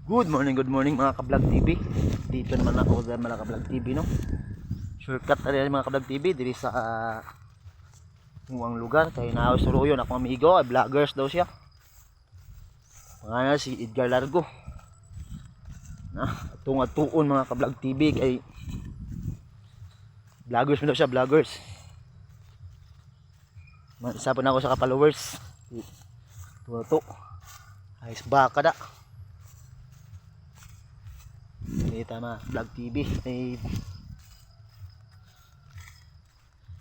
Good morning mga ka-vlog TV. Dito naman ako sa mga ka-vlog TV, no. Shortcut na rin mga ka-vlog TV diri sa muang lugar kay naaw suruyon ako amigo, ay vloggers daw siya. Pangalan si Edgar Largo. Atong atuon mga ka-vlog TV kay vloggers mo daw siya, vloggers. Isa po na ako sa ka-followers. Tuto. Ayos baka da. Kita na vlog TV ay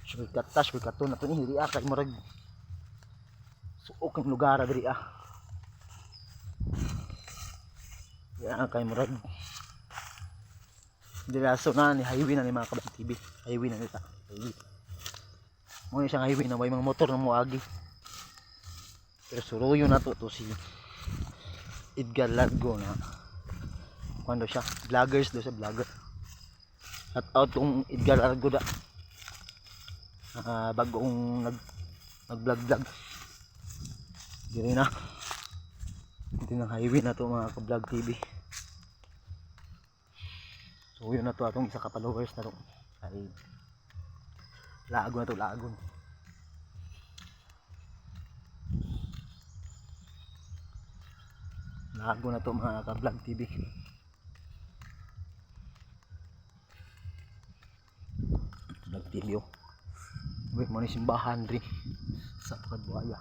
shortcut to na to ni diri kay murag suok ang lugar diri ya kay murag dilaso na ni highway na ni mga ka-vlog TV, highway na nita, highway mo ni siyang highway na may mga motor na moagi, pero suruyo na to si Edgar Largo na kuando siya, vloggers do siya, vlogger. At out kung Edgar Largo da. Bagong nag-vlog. Diri na. Dito ng highway na to mga ka-vlog TV. So yun na to atong isa ka followers na to. Ay lagon na to, lagon. Lago na to mga ka-vlog TV. Vlog TV oh. Wait mo ni simbahan rin sa Pagbuaya.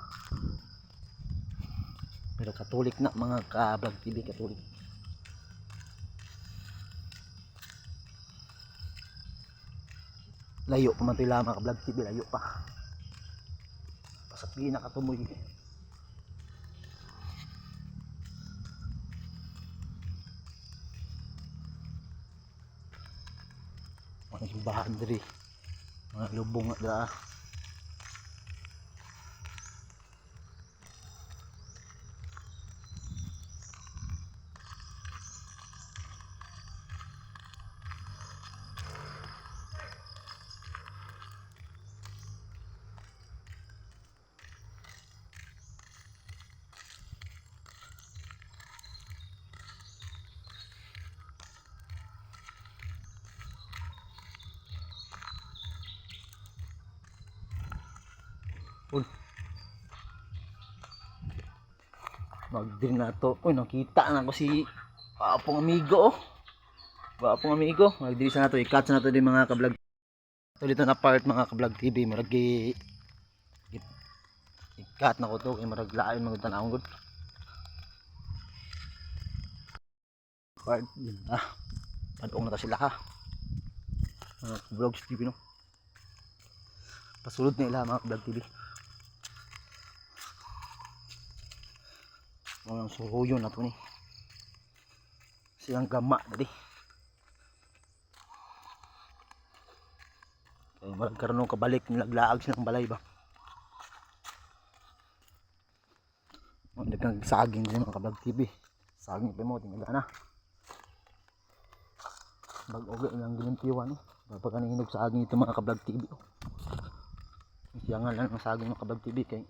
Pero Katolik na mga ka-vlog TV, Katolik. Layo pa man ito mga ka-vlog TV, layo pa. Pasapi na katumoy. Mga simbahan rin. Mga lubong na magdiri na to. Uy, nakita na ko si Papong amigo oh. Papong amigo, magdiri sa nato, i-cut sa nato din mga ka-vlog. So dito na part mga ka-vlog TV, marag i-cut na ko to kay marag lain mga tanawon gud. Part padong na ta sila ha. Mga vlogs TV no. Pasulod na ila mga ka-vlog TV. Mga suruyo na to ni siyang gama tadi kaya marag karon kabalik nilaglaag silang balay ba daghang saging din mga ka-vlog TV, saging pa mo tingala na bag-oga ilang gilimpiwan kapag kanihinog saging ito mga ka-vlog TV siyangan lang ang saging mga ka-vlog TV kay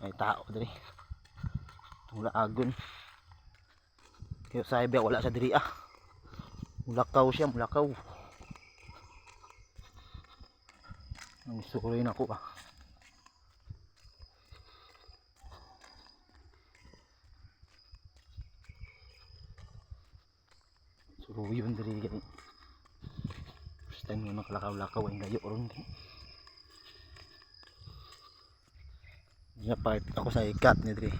ay tao diri wala agon kaya sabi wala sa diri mulakaw siya, mulakaw ang sukuloy na ko so yun diri gani first time yung makalakaw-lakaw ay gayo ron part ako sa ikat ni dre.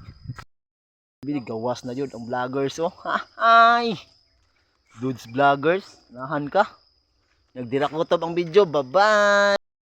Gawas na yun ang vloggers oh. Ay. Dudes vloggers, nahan ka. Nagdira ko tab ang video. Bye-bye.